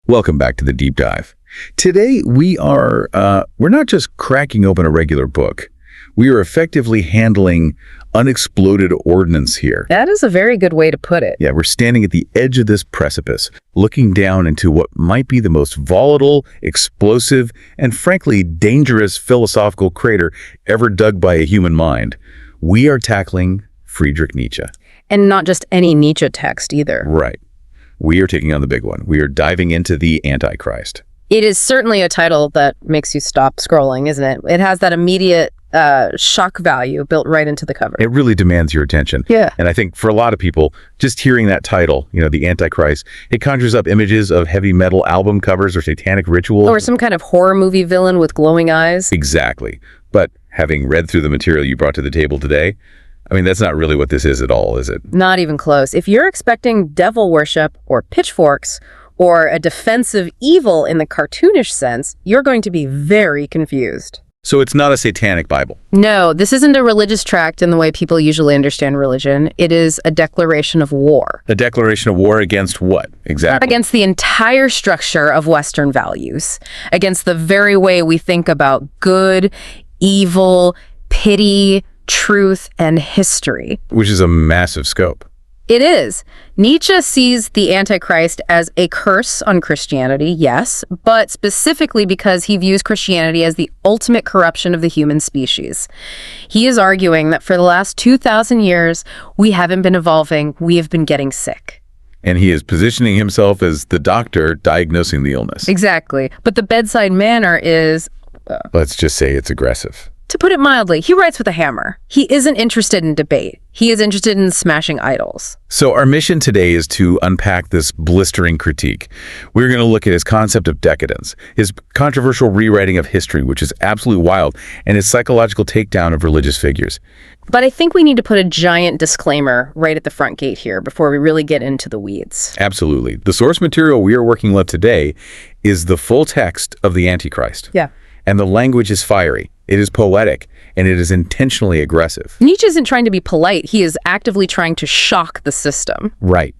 Welcome back to the deep dive. Today we're not just cracking open a regular book. We are effectively handling unexploded ordnance here. That is a very good way to put it. Yeah, we're standing at the edge of this precipice, looking down into what might be the most volatile, explosive, and frankly dangerous philosophical crater ever dug by a human mind. We are tackling Friedrich Nietzsche. And not just any Nietzsche text either. Right. We are taking on the big one. We are diving into the Antichrist. It is certainly a title that makes you stop scrolling, isn't it? It has that immediate shock value built right into the cover. It really demands your attention. Yeah. And I think for a lot of people, just hearing that title, the Antichrist, it conjures up images of heavy metal album covers or satanic rituals. Or some kind of horror movie villain with glowing eyes. Exactly. But having read through the material you brought to the table today, that's not really what this is at all, is it? Not even close. If you're expecting devil worship or pitchforks or a defensive evil in the cartoonish sense, you're going to be very confused. So it's not a satanic Bible? No, this isn't a religious tract in the way people usually understand religion. It is a declaration of war. A declaration of war against what, exactly? Against the entire structure of Western values. Against the very way we think about good, evil, pity, truth, and history. Which is a massive scope. It is. Nietzsche sees the Antichrist as a curse on Christianity, yes, but specifically because he views Christianity as the ultimate corruption of the human species. He is arguing that for the last 2,000 years, we haven't been evolving, we have been getting sick. And he is positioning himself as the doctor diagnosing the illness. Exactly. But the bedside manner is... let's just say it's aggressive. To put it mildly, he writes with a hammer. He isn't interested in debate. He is interested in smashing idols. So our mission today is to unpack this blistering critique. We're going to look at his concept of decadence, his controversial rewriting of history, which is absolutely wild, and his psychological takedown of religious figures. But I think we need to put a giant disclaimer right at the front gate here before we really get into the weeds. Absolutely. The source material we are working with today is the full text of the Antichrist. Yeah. And the language is fiery. It is poetic, and it is intentionally aggressive. Nietzsche isn't trying to be polite. He is actively trying to shock the system. Right.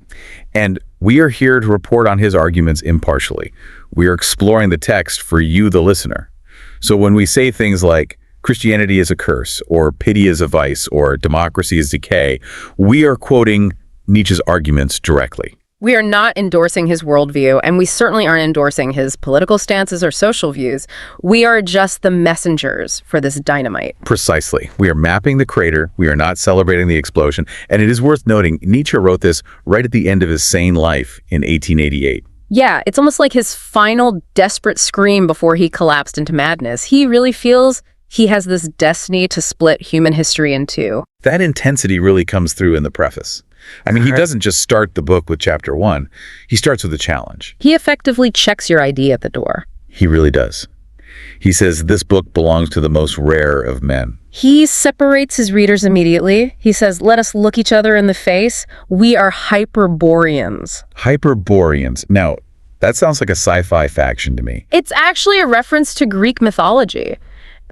And we are here to report on his arguments impartially. We are exploring the text for you, the listener. So when we say things like Christianity is a curse, or pity is a vice, or democracy is decay, we are quoting Nietzsche's arguments directly. We are not endorsing his worldview, and we certainly aren't endorsing his political stances or social views. We are just the messengers for this dynamite. Precisely. We are mapping the crater. We are not celebrating the explosion. And it is worth noting, Nietzsche wrote this right at the end of his sane life in 1888. Yeah, it's almost like his final desperate scream before he collapsed into madness. He really feels he has this destiny to split human history in two. That intensity really comes through in the preface. He doesn't just start the book with chapter 1. He starts with a challenge. He effectively checks your ID at the door. He really does. He says this book belongs to the most rare of men. He separates his readers immediately. He says, let us look each other in the face. We are Hyperboreans. Hyperboreans. Now, that sounds like a sci-fi faction to me. It's actually a reference to Greek mythology.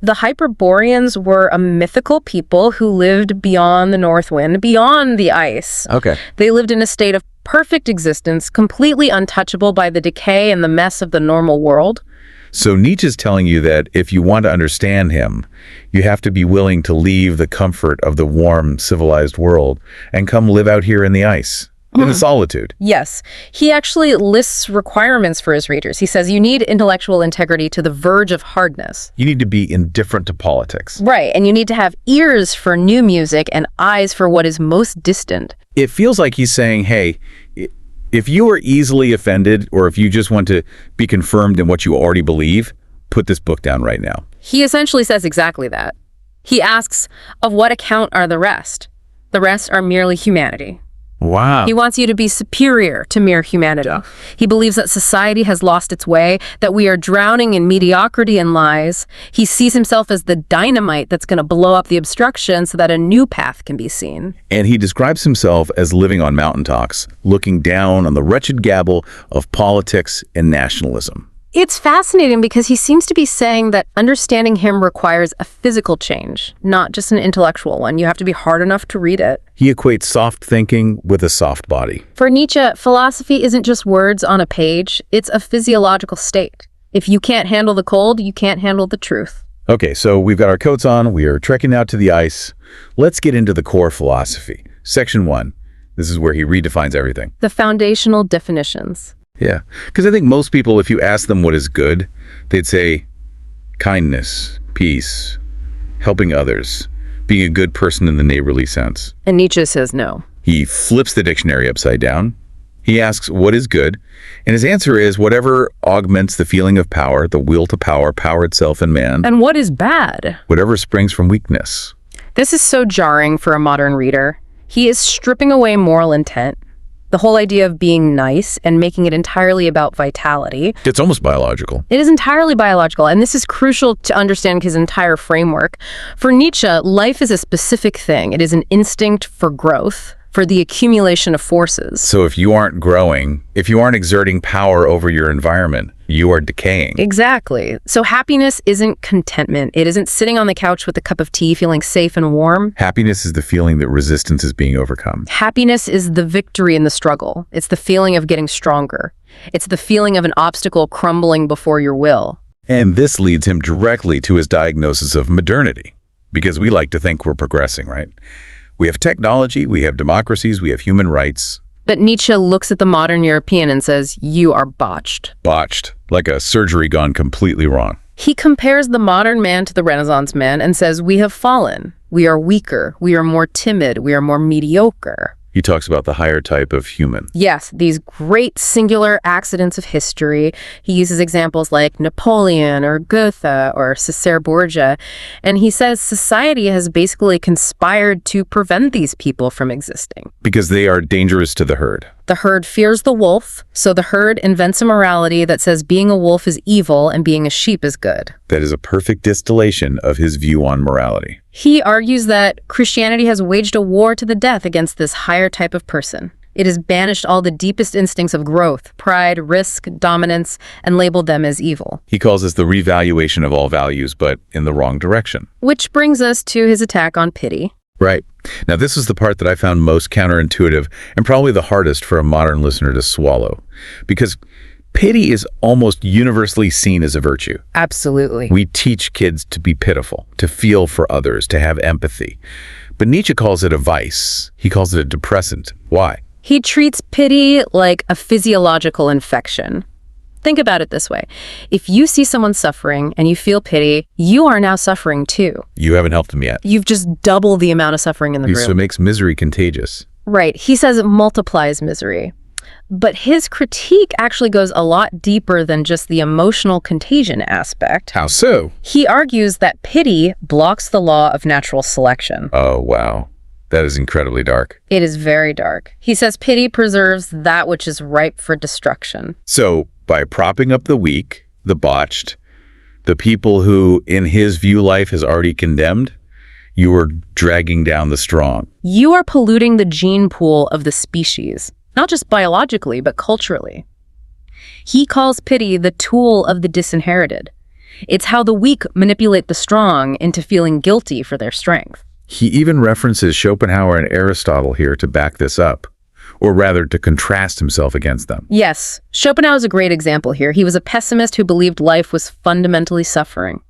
The Hyperboreans were a mythical people who lived beyond the north wind, beyond the ice. Okay. They lived in a state of perfect existence, completely untouchable by the decay and the mess of the normal world. So Nietzsche's telling you that if you want to understand him, you have to be willing to leave the comfort of the warm, civilized world and come live out here in the ice. In the solitude. Yes. He actually lists requirements for his readers. He says you need intellectual integrity to the verge of hardness. You need to be indifferent to politics. Right. And you need to have ears for new music and eyes for what is most distant. It feels like he's saying, hey, if you are easily offended or if you just want to be confirmed in what you already believe, put this book down right now. He essentially says exactly that. He asks, of what account are the rest? The rest are merely humanity. Wow. He wants you to be superior to mere humanity. Yeah. He believes that society has lost its way, that we are drowning in mediocrity and lies. He sees himself as the dynamite that's going to blow up the obstruction so that a new path can be seen. And he describes himself as living on mountaintops, looking down on the wretched gabble of politics and nationalism. It's fascinating because he seems to be saying that understanding him requires a physical change, not just an intellectual one. You have to be hard enough to read it. He equates soft thinking with a soft body. For Nietzsche, philosophy isn't just words on a page, it's a physiological state. If you can't handle the cold, you can't handle the truth. Okay, so we've got our coats on, we are trekking out to the ice. Let's get into the core philosophy. Section 1. This is where he redefines everything. The foundational definitions. Yeah, because I think most people, if you ask them what is good, they'd say kindness, peace, helping others, being a good person in the neighborly sense. And Nietzsche says no. He flips the dictionary upside down. He asks, what is good? And his answer is whatever augments the feeling of power, the will to power, power itself in man. And what is bad? Whatever springs from weakness. This is so jarring for a modern reader. He is stripping away moral intent, the whole idea of being nice and making it entirely about vitality. It's almost biological. It is entirely biological, and this is crucial to understand his entire framework. For Nietzsche, life is a specific thing. It is an instinct for growth, for the accumulation of forces. So if you aren't growing, if you aren't exerting power over your environment, you are decaying. Exactly. So happiness isn't contentment. It isn't sitting on the couch with a cup of tea feeling safe and warm. Happiness is the feeling that resistance is being overcome. Happiness is the victory in the struggle. It's the feeling of getting stronger. It's the feeling of an obstacle crumbling before your will. And this leads him directly to his diagnosis of modernity, because we like to think we're progressing, right? We have technology, we have democracies, we have human rights. But Nietzsche looks at the modern European and says, you are botched. Botched, like a surgery gone completely wrong. He compares the modern man to the Renaissance man and says, we have fallen. We are weaker. We are more timid. We are more mediocre. He talks about the higher type of human. Yes, these great singular accidents of history. He uses examples like Napoleon or Goethe or Cesare Borgia. And he says society has basically conspired to prevent these people from existing. Because they are dangerous to the herd. The herd fears the wolf, so the herd invents a morality that says being a wolf is evil and being a sheep is good. That is a perfect distillation of his view on morality. He argues that Christianity has waged a war to the death against this higher type of person. It has banished all the deepest instincts of growth, pride, risk, dominance, and labeled them as evil. He calls this the revaluation of all values, but in the wrong direction. Which brings us to his attack on pity. Right. Now, this is the part that I found most counterintuitive and probably the hardest for a modern listener to swallow. Because pity is almost universally seen as a virtue. Absolutely. We teach kids to be pitiful, to feel for others, to have empathy. But Nietzsche calls it a vice. He calls it a depressant. Why? He treats pity like a physiological infection. Think about it this way. If you see someone suffering and you feel pity, you are now suffering too. You haven't helped him yet. You've just doubled the amount of suffering in the room. So it makes misery contagious. Right. He says it multiplies misery. But his critique actually goes a lot deeper than just the emotional contagion aspect. How so? He argues that pity blocks the law of natural selection. Oh, wow. That is incredibly dark. It is very dark. He says pity preserves that which is ripe for destruction. So, by propping up the weak, the botched, the people who, in his view, life has already condemned, you are dragging down the strong. You are polluting the gene pool of the species, not just biologically, but culturally. He calls pity the tool of the disinherited. It's how the weak manipulate the strong into feeling guilty for their strength. He even references Schopenhauer and Aristotle here to back this up, or rather to contrast himself against them. Yes, Schopenhauer is a great example here. He was a pessimist who believed life was fundamentally suffering.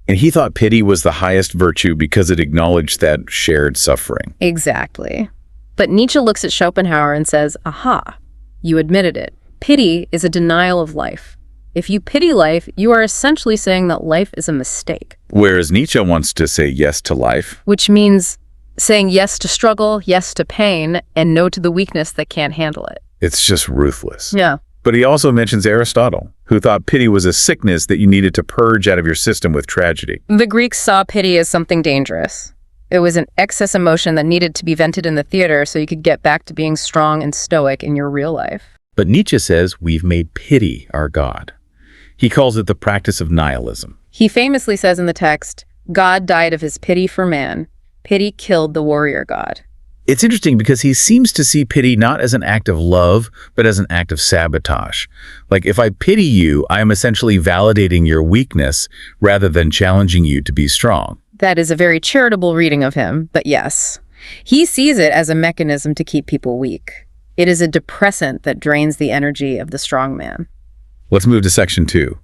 And he thought pity was the highest virtue because it acknowledged that shared suffering. Exactly. But Nietzsche looks at Schopenhauer and says, aha, you admitted it. Pity is a denial of life. If you pity life, you are essentially saying that life is a mistake. Whereas Nietzsche wants to say yes to life. Which means saying yes to struggle, yes to pain, and no to the weakness that can't handle it. It's just ruthless. Yeah. But he also mentions Aristotle, who thought pity was a sickness that you needed to purge out of your system with tragedy. The Greeks saw pity as something dangerous. It was an excess emotion that needed to be vented in the theater so you could get back to being strong and stoic in your real life. But Nietzsche says we've made pity our god. He calls it the practice of nihilism. He famously says in the text, God died of his pity for man. Pity killed the warrior god. It's interesting because he seems to see pity not as an act of love, but as an act of sabotage. Like, if I pity you, I am essentially validating your weakness rather than challenging you to be strong. That is a very charitable reading of him, but yes. He sees it as a mechanism to keep people weak. It is a depressant that drains the energy of the strong man. Let's move to section 2.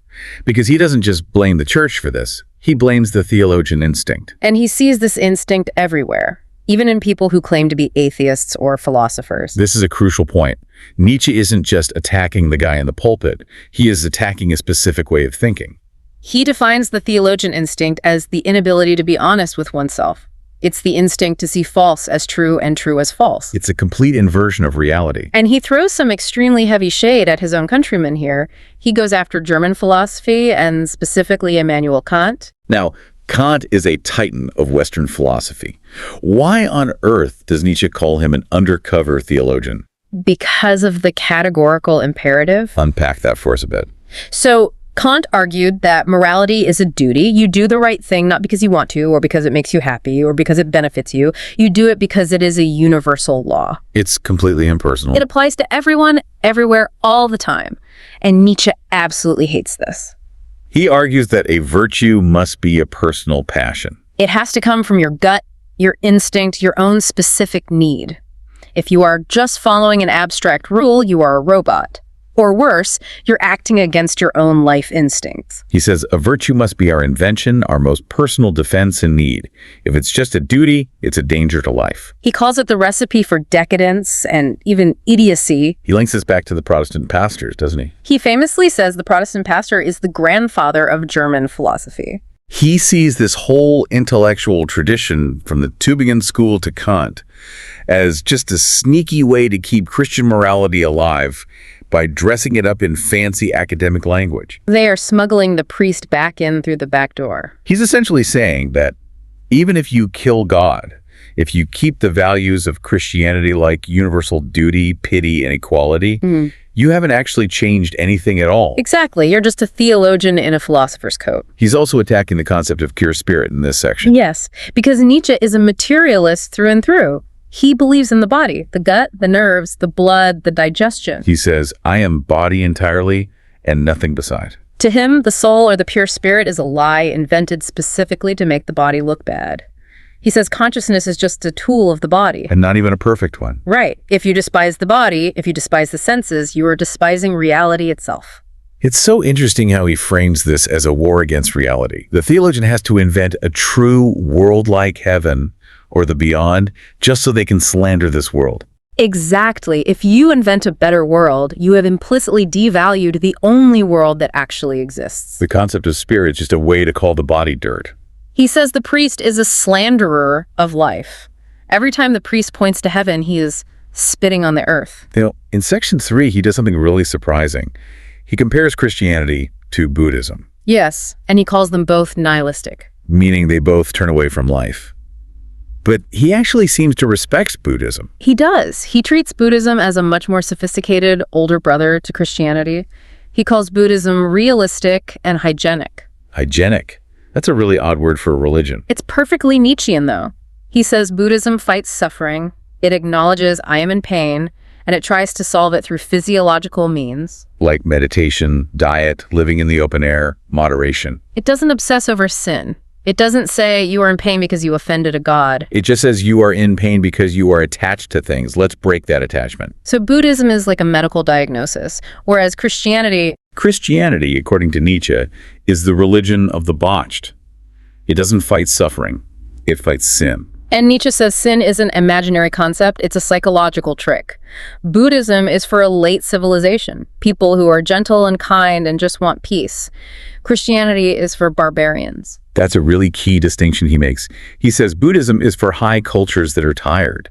Because he doesn't just blame the church for this, he blames the theologian instinct. And he sees this instinct everywhere, even in people who claim to be atheists or philosophers. This is a crucial point. Nietzsche isn't just attacking the guy in the pulpit, he is attacking a specific way of thinking. He defines the theologian instinct as the inability to be honest with oneself. It's the instinct to see false as true and true as false. It's a complete inversion of reality. And he throws some extremely heavy shade at his own countrymen here. He goes after German philosophy and specifically Immanuel Kant. Now, Kant is a titan of Western philosophy. Why on earth does Nietzsche call him an undercover theologian? Because of the categorical imperative. Unpack that for us a bit. So, Kant argued that morality is a duty. You do the right thing not because you want to or because it makes you happy or because it benefits you. You do it because it is a universal law. It's completely impersonal. It applies to everyone, everywhere, all the time. And Nietzsche absolutely hates this. He argues that a virtue must be a personal passion. It has to come from your gut, your instinct, your own specific need. If you are just following an abstract rule, you are a robot. Or worse, you're acting against your own life instincts. He says a virtue must be our invention, our most personal defense and need. If it's just a duty, it's a danger to life. He calls it the recipe for decadence and even idiocy. He links this back to the Protestant pastors, doesn't he? He famously says the Protestant pastor is the grandfather of German philosophy. He sees this whole intellectual tradition from the Tübingen school to Kant as just a sneaky way to keep Christian morality alive by dressing it up in fancy academic language. They are smuggling the priest back in through the back door. He's essentially saying that even if you kill God, if you keep the values of Christianity like universal duty, pity, and equality, you haven't actually changed anything at all. Exactly. You're just a theologian in a philosopher's coat. He's also attacking the concept of pure spirit in this section. Yes, because Nietzsche is a materialist through and through. He believes in the body, the gut, the nerves, the blood, the digestion. He says, I am body entirely and nothing beside. To him, the soul or the pure spirit is a lie invented specifically to make the body look bad. He says consciousness is just a tool of the body. And not even a perfect one. Right. If you despise the body, if you despise the senses, you are despising reality itself. It's so interesting how he frames this as a war against reality. The theologian has to invent a true world-like heaven or the beyond, just so they can slander this world. Exactly. If you invent a better world, you have implicitly devalued the only world that actually exists. The concept of spirit is just a way to call the body dirt. He says the priest is a slanderer of life. Every time the priest points to heaven, he is spitting on the earth. You know, in section 3, he does something really surprising. He compares Christianity to Buddhism. Yes, and he calls them both nihilistic. Meaning they both turn away from life. But he actually seems to respect Buddhism. He does. He treats Buddhism as a much more sophisticated older brother to Christianity. He calls Buddhism realistic and hygienic. Hygienic? That's a really odd word for a religion. It's perfectly Nietzschean, though. He says Buddhism fights suffering, it acknowledges I am in pain, and it tries to solve it through physiological means. Like meditation, diet, living in the open air, moderation. It doesn't obsess over sin. It doesn't say you are in pain because you offended a god. It just says you are in pain because you are attached to things. Let's break that attachment. So Buddhism is like a medical diagnosis, whereas Christianity, according to Nietzsche, is the religion of the botched. It doesn't fight suffering. It fights sin. And Nietzsche says sin is an imaginary concept, it's a psychological trick. Buddhism is for a late civilization, people who are gentle and kind and just want peace. Christianity is for barbarians. That's a really key distinction he makes. He says Buddhism is for high cultures that are tired.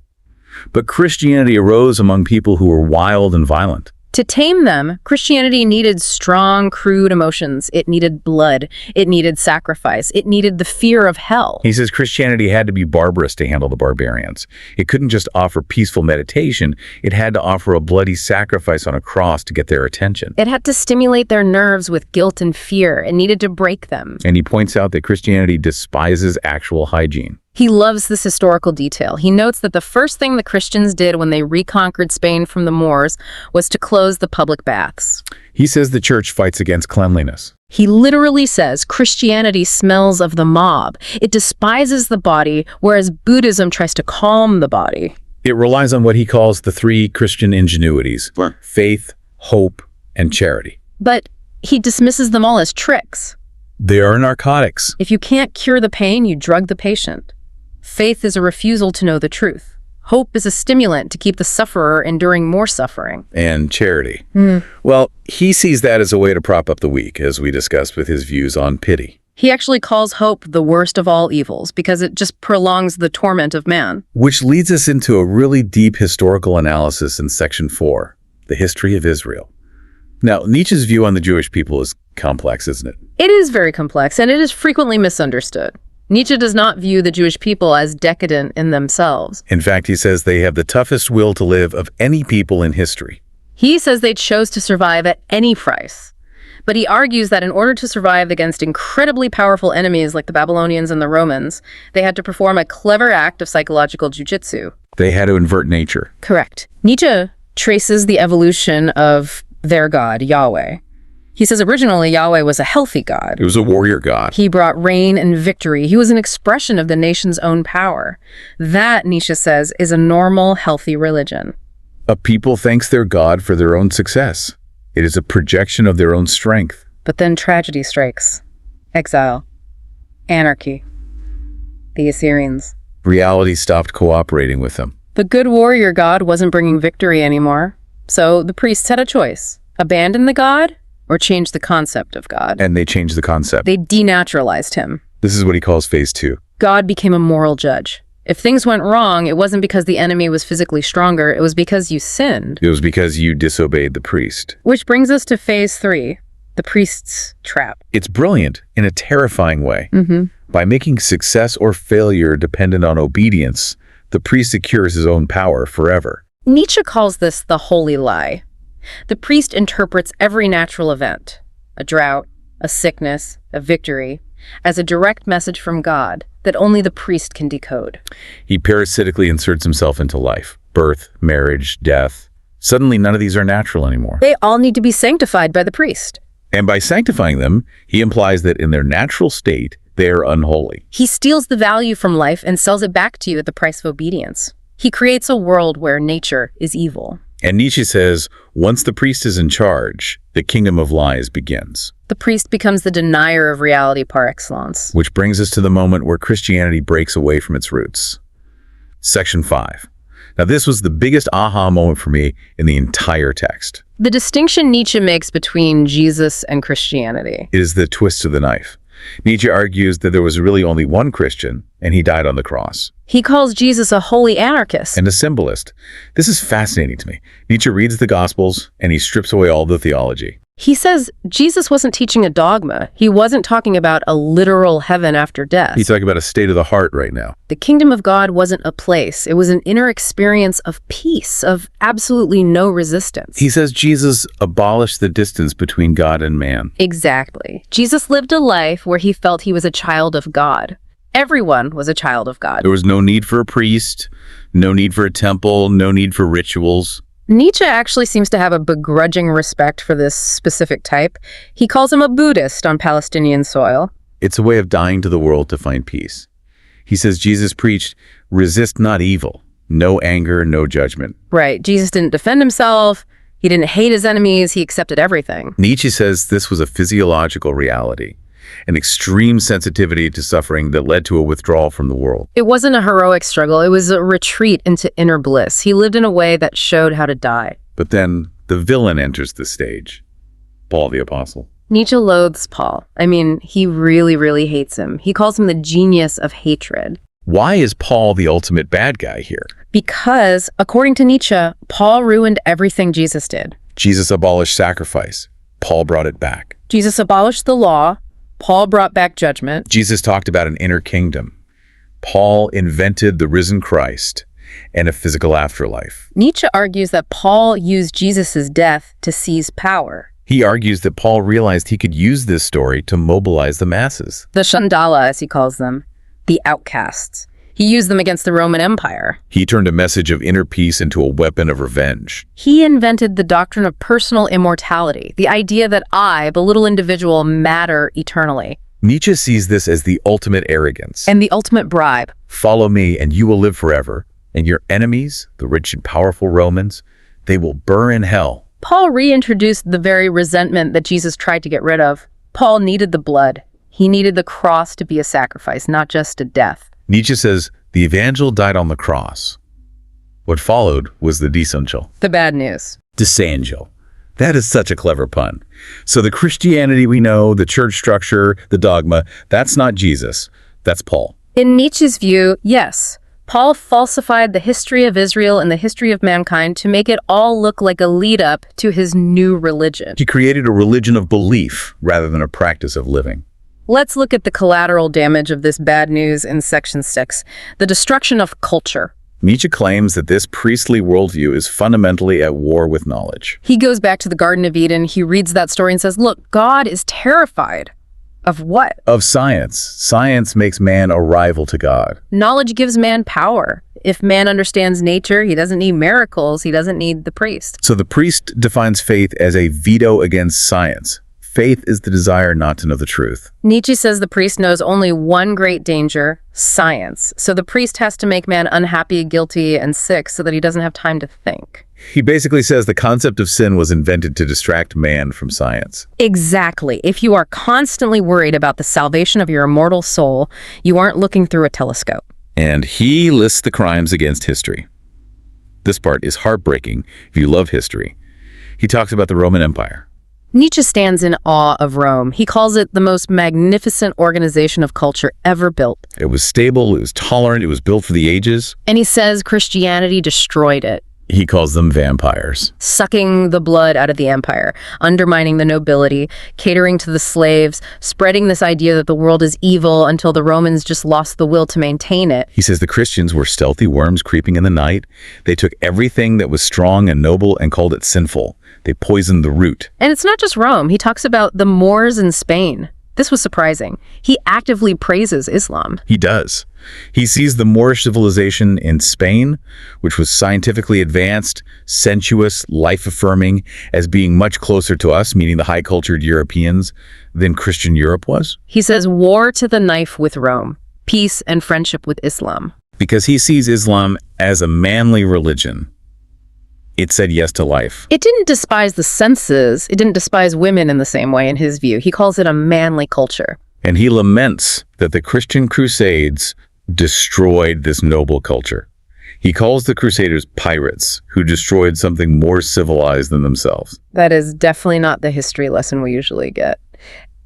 But Christianity arose among people who were wild and violent. To tame them, Christianity needed strong, crude emotions. It needed blood. It needed sacrifice. It needed the fear of hell. He says Christianity had to be barbarous to handle the barbarians. It couldn't just offer peaceful meditation. It had to offer a bloody sacrifice on a cross to get their attention. It had to stimulate their nerves with guilt and fear. It needed to break them. And he points out that Christianity despises actual hygiene. He loves this historical detail. He notes that the first thing the Christians did when they reconquered Spain from the Moors was to close the public baths. He says the church fights against cleanliness. He literally says Christianity smells of the mob. It despises the body, whereas Buddhism tries to calm the body. It relies on what he calls the three Christian ingenuities: faith, hope, and charity. But he dismisses them all as tricks. They are narcotics. If you can't cure the pain, you drug the patient. Faith is a refusal to know the truth. Hope is a stimulant to keep the sufferer enduring more suffering. And charity. Well, he sees that as a way to prop up the weak, as we discussed with his views on pity. He actually calls hope the worst of all evils because it just prolongs the torment of man. Which leads us into a really deep historical analysis in Section 4, the history of Israel. Now, Nietzsche's view on the Jewish people is complex, isn't it? It is very complex, and it is frequently misunderstood. Nietzsche does not view the Jewish people as decadent in themselves. In fact, he says they have the toughest will to live of any people in history. He says they chose to survive at any price. But he argues that in order to survive against incredibly powerful enemies like the Babylonians and the Romans, they had to perform a clever act of psychological jujitsu. They had to invert nature. Correct. Nietzsche traces the evolution of their god, Yahweh. He says originally Yahweh was a healthy god. It was a warrior god. He brought reign and victory. He was an expression of the nation's own power. That, Nietzsche says, is a normal, healthy religion. A people thanks their god for their own success. It is a projection of their own strength. But then tragedy strikes. Exile. Anarchy. The Assyrians. Reality stopped cooperating with them. The good warrior god wasn't bringing victory anymore. So the priests had a choice. Abandon the god or change the concept of God. And they changed the concept. They denaturalized him. This is what he calls phase 2. God became a moral judge. If things went wrong, it wasn't because the enemy was physically stronger, it was because you sinned. It was because you disobeyed the priest. Which brings us to phase 3, the priest's trap. It's brilliant in a terrifying way. By making success or failure dependent on obedience, the priest secures his own power forever. Nietzsche calls this the holy lie. The priest interprets every natural event, a drought, a sickness, a victory, as a direct message from God that only the priest can decode. He parasitically inserts himself into life, birth, marriage, death. Suddenly, none of these are natural anymore. They all need to be sanctified by the priest. And by sanctifying them, he implies that in their natural state, they are unholy. He steals the value from life and sells it back to you at the price of obedience. He creates a world where nature is evil. And Nietzsche says, once the priest is in charge, the kingdom of lies begins. The priest becomes the denier of reality par excellence. Which brings us to the moment where Christianity breaks away from its roots. Section 5. Now, this was the biggest aha moment for me in the entire text. The distinction Nietzsche makes between Jesus and Christianity. It is the twist of the knife. Nietzsche argues that there was really only one Christian, and he died on the cross. He calls Jesus a holy anarchist. And a symbolist. This is fascinating to me. Nietzsche reads the Gospels, and he strips away all the theology. He says Jesus wasn't teaching a dogma. He wasn't talking about a literal heaven after death. He's talking about a state of the heart right now. The kingdom of God wasn't a place. It was an inner experience of peace, of absolutely no resistance. He says Jesus abolished the distance between God and man. Exactly. Jesus lived a life where he felt he was a child of God. Everyone was a child of God. There was no need for a priest, no need for a temple, no need for rituals. Nietzsche actually seems to have a begrudging respect for this specific type. He calls him a Buddhist on Palestinian soil. It's a way of dying to the world to find peace. He says Jesus preached, resist not evil, no anger, no judgment. Right. Jesus didn't defend himself. He didn't hate his enemies. He accepted everything. Nietzsche says this was a physiological reality, an extreme sensitivity to suffering that led to a withdrawal from the world. It wasn't a heroic struggle. It was a retreat into inner bliss. He lived in a way that showed how to die. But then the villain enters the stage, Paul the Apostle. Nietzsche loathes Paul. I mean, he really, really hates him. He calls him the genius of hatred. Why is Paul the ultimate bad guy here? Because, according to Nietzsche, Paul ruined everything Jesus did. Jesus abolished sacrifice. Paul brought it back. Jesus abolished the law. Paul brought back judgment. Jesus talked about an inner kingdom. Paul invented the risen Christ and a physical afterlife. Nietzsche argues that Paul used Jesus' death to seize power. He argues that Paul realized he could use this story to mobilize the masses. The Chandala, as he calls them, the outcasts. He used them against the Roman Empire. He turned a message of inner peace into a weapon of revenge. He invented the doctrine of personal immortality, the idea that I, the little individual, matter eternally. Nietzsche sees this as the ultimate arrogance. And the ultimate bribe. Follow me and you will live forever. And your enemies, the rich and powerful Romans, they will burn in hell. Paul reintroduced the very resentment that Jesus tried to get rid of. Paul needed the blood. He needed the cross to be a sacrifice, not just a death. Nietzsche says the evangel died on the cross. What followed was the desangel. The bad news. Desangel. That is such a clever pun. So the Christianity we know, the church structure, the dogma, that's not Jesus. That's Paul. In Nietzsche's view, yes. Paul falsified the history of Israel and the history of mankind to make it all look like a lead-up to his new religion. He created a religion of belief rather than a practice of living. Let's look at the collateral damage of this bad news in Section 6, the destruction of culture. Nietzsche claims that this priestly worldview is fundamentally at war with knowledge. He goes back to the Garden of Eden, he reads that story and says, look, God is terrified. Of what? Of science. Science makes man a rival to God. Knowledge gives man power. If man understands nature, he doesn't need miracles, he doesn't need the priest. So the priest defines faith as a veto against science. Faith is the desire not to know the truth. Nietzsche says the priest knows only one great danger, science. So the priest has to make man unhappy, guilty, and sick so that he doesn't have time to think. He basically says the concept of sin was invented to distract man from science. Exactly. If you are constantly worried about the salvation of your immortal soul, you aren't looking through a telescope. And he lists the crimes against history. This part is heartbreaking if you love history. He talks about the Roman Empire. Nietzsche stands in awe of Rome. He calls it the most magnificent organization of culture ever built. It was stable, it was tolerant, it was built for the ages. And he says Christianity destroyed it. He calls them vampires. Sucking the blood out of the empire, undermining the nobility, catering to the slaves, spreading this idea that the world is evil until the Romans just lost the will to maintain it. He says the Christians were stealthy worms creeping in the night. They took everything that was strong and noble and called it sinful. They poisoned the root. And it's not just Rome. He talks about the Moors in Spain. This was surprising. He actively praises Islam. He does. He sees the Moorish civilization in Spain, which was scientifically advanced, sensuous, life-affirming, as being much closer to us, meaning the high-cultured Europeans, than Christian Europe was. He says war to the knife with Rome, peace and friendship with Islam. Because he sees Islam as a manly religion. It said yes to life. It didn't despise the senses. It didn't despise women in the same way in his view. He calls it a manly culture. And he laments that the Christian Crusades destroyed this noble culture. He calls the Crusaders pirates who destroyed something more civilized than themselves. That is definitely not the history lesson we usually get.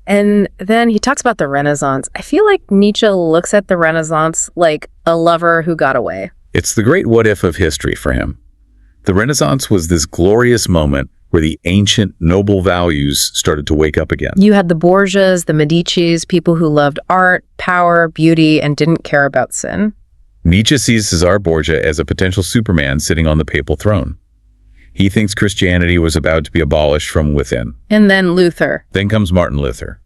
And then he talks about the Renaissance. I feel like Nietzsche looks at the Renaissance like a lover who got away. It's the great what-if of history for him. The Renaissance was this glorious moment where the ancient noble values started to wake up again. You had the Borgias, the Medicis, people who loved art, power, beauty, and didn't care about sin. Nietzsche sees Cesare Borgia as a potential Superman sitting on the papal throne. He thinks Christianity was about to be abolished from within. And then Luther. Then comes Martin Luther,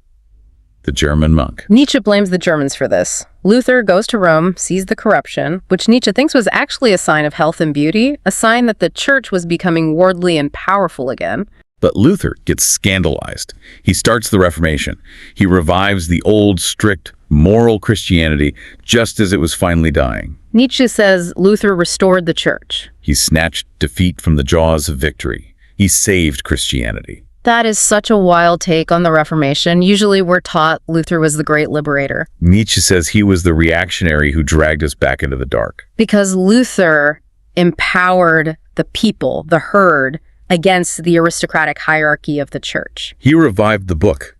the German monk. Nietzsche blames the Germans for this. Luther goes to Rome, sees the corruption, which Nietzsche thinks was actually a sign of health and beauty, a sign that the church was becoming worldly and powerful again. But Luther gets scandalized. He starts the Reformation. He revives the old, strict, moral Christianity just as it was finally dying. Nietzsche says Luther restored the church. He snatched defeat from the jaws of victory. He saved Christianity. That is such a wild take on the Reformation. Usually we're taught Luther was the great liberator. Nietzsche says he was the reactionary who dragged us back into the dark. Because Luther empowered the people, the herd, against the aristocratic hierarchy of the church. He revived the book,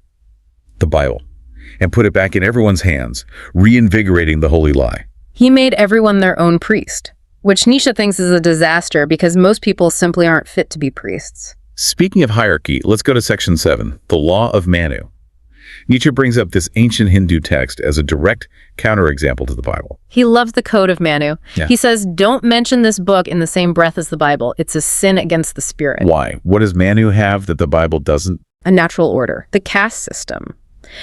the Bible, and put it back in everyone's hands, reinvigorating the holy lie. He made everyone their own priest, which Nietzsche thinks is a disaster because most people simply aren't fit to be priests. Speaking of hierarchy, let's go to section 7, the law of Manu. Nietzsche brings up this ancient Hindu text as a direct counterexample to the Bible. He loves the Code of Manu. Yeah. He says, don't mention this book in the same breath as the Bible. It's a sin against the spirit. Why? What does Manu have that the Bible doesn't? A natural order, the caste system.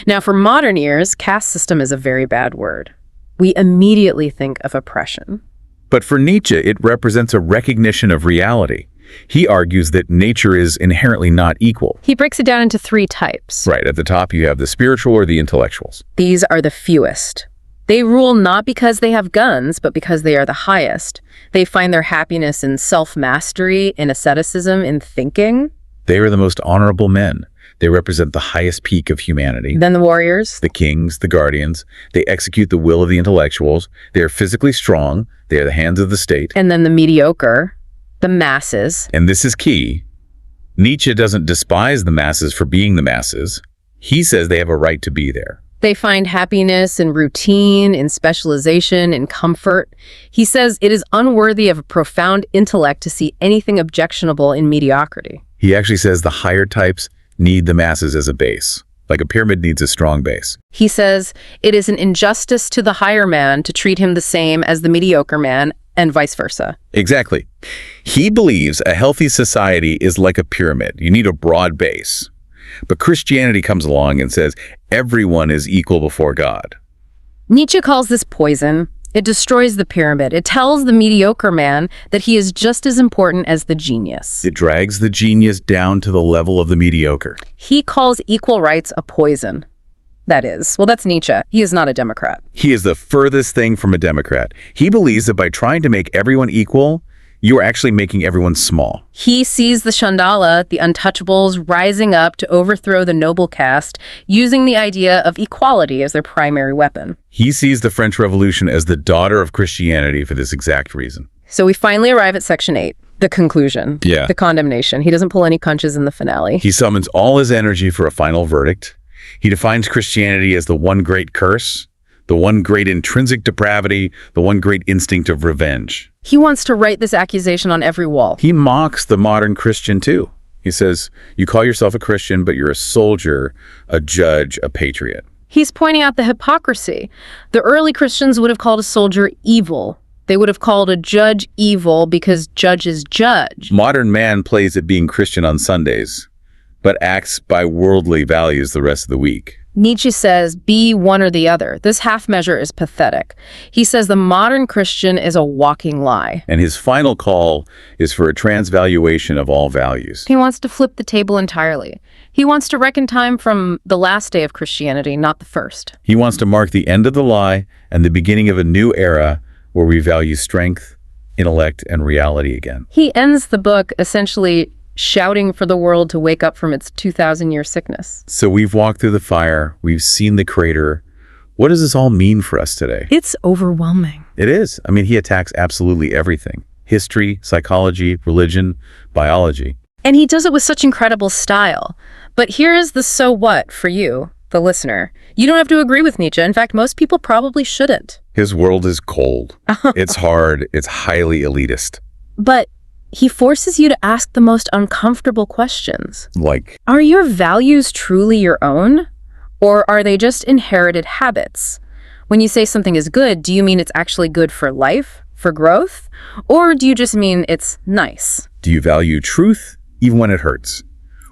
Now, for modern ears, caste system is a very bad word. we immediately think of oppression. But for Nietzsche, it represents a recognition of reality. He argues that nature is inherently not equal. He breaks it down into 3 types. Right, at the top you have the spiritual or the intellectuals. These are the fewest. They rule not because they have guns, but because they are the highest. They find their happiness in self-mastery, in asceticism, in thinking. They are the most honorable men. They represent the highest peak of humanity. Then the warriors. The kings, the guardians. They execute the will of the intellectuals. They are physically strong. They are the hands of the state. And then the mediocre, the masses. And this is key. Nietzsche doesn't despise the masses for being the masses. He says they have a right to be there. They find happiness in routine, in specialization, in comfort. He says it is unworthy of a profound intellect to see anything objectionable in mediocrity. He actually says the higher types need the masses as a base, like a pyramid needs a strong base. He says it is an injustice to the higher man to treat him the same as the mediocre man, and vice versa. Exactly. He believes a healthy society is like a pyramid. You need a broad base. But Christianity comes along and says everyone is equal before God. Nietzsche calls this poison. It destroys the pyramid. It tells the mediocre man that he is just as important as the genius. It drags the genius down to the level of the mediocre. He calls equal rights a poison. That is, well, that's Nietzsche. He is not a Democrat. He is the furthest thing from a Democrat. He believes that by trying to make everyone equal, you are actually making everyone small. He sees the Chandala, the untouchables, rising up to overthrow the noble caste, using the idea of equality as their primary weapon. He sees the French Revolution as the daughter of Christianity for this exact reason. So we finally arrive at section 8, the conclusion, the condemnation. He doesn't pull any punches in the finale. He summons all his energy for a final verdict. He defines Christianity as the one great curse, the one great intrinsic depravity, the one great instinct of revenge. He wants to write this accusation on every wall. He mocks the modern Christian too. He says, you call yourself a Christian, but you're a soldier, a judge, a patriot. He's pointing out the hypocrisy. The early Christians would have called a soldier evil. They would have called a judge evil because judges judge. Modern man plays at being Christian on Sundays, but acts by worldly values the rest of the week. Nietzsche says, be one or the other. This half measure is pathetic. He says the modern Christian is a walking lie. And his final call is for a transvaluation of all values. He wants to flip the table entirely. He wants to reckon time from the last day of Christianity, not the first. He wants to mark the end of the lie and the beginning of a new era where we value strength, intellect, and reality again. He ends the book essentially shouting for the world to wake up from its 2,000-year sickness. So we've walked through the fire, we've seen the crater. What does this all mean for us today? It's overwhelming. It is. I mean, he attacks absolutely everything. History, psychology, religion, biology. And he does it with such incredible style. But here is the so what for you, the listener. You don't have to agree with Nietzsche. In fact, most people probably shouldn't. His world is cold. It's hard. It's highly elitist. But he forces you to ask the most uncomfortable questions. Like, are your values truly your own? Or are they just inherited habits? When you say something is good, do you mean it's actually good for life, for growth? Or do you just mean it's nice? Do you value truth even when it hurts?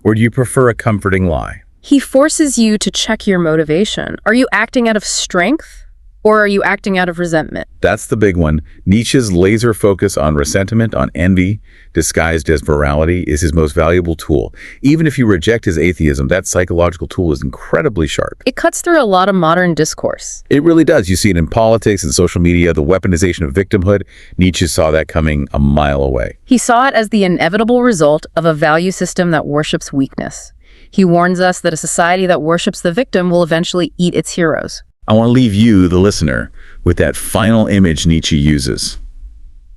Or do you prefer a comforting lie? He forces you to check your motivation. Are you acting out of strength? Or are you acting out of resentment? That's the big one. Nietzsche's laser focus on resentment, on envy, disguised as morality, is his most valuable tool. Even if you reject his atheism, that psychological tool is incredibly sharp. It cuts through a lot of modern discourse. It really does. You see it in politics and social media, the weaponization of victimhood. Nietzsche saw that coming a mile away. He saw it as the inevitable result of a value system that worships weakness. He warns us that a society that worships the victim will eventually eat its heroes. I want to leave you, the listener, with that final image Nietzsche uses.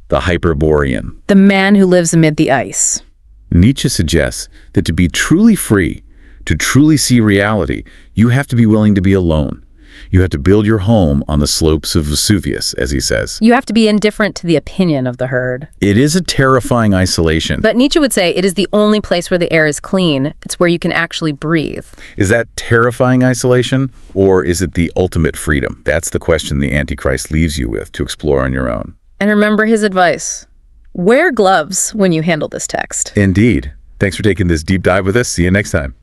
The Hyperborean. The man who lives amid the ice. Nietzsche suggests that to be truly free, to truly see reality, you have to be willing to be alone. You have to build your home on the slopes of Vesuvius, as he says. You have to be indifferent to the opinion of the herd. It is a terrifying isolation. But Nietzsche would say it is the only place where the air is clean. It's where you can actually breathe. Is that terrifying isolation, or is it the ultimate freedom? That's the question the Antichrist leaves you with to explore on your own. And remember his advice. Wear gloves when you handle this text. Indeed. Thanks for taking this deep dive with us. See you next time.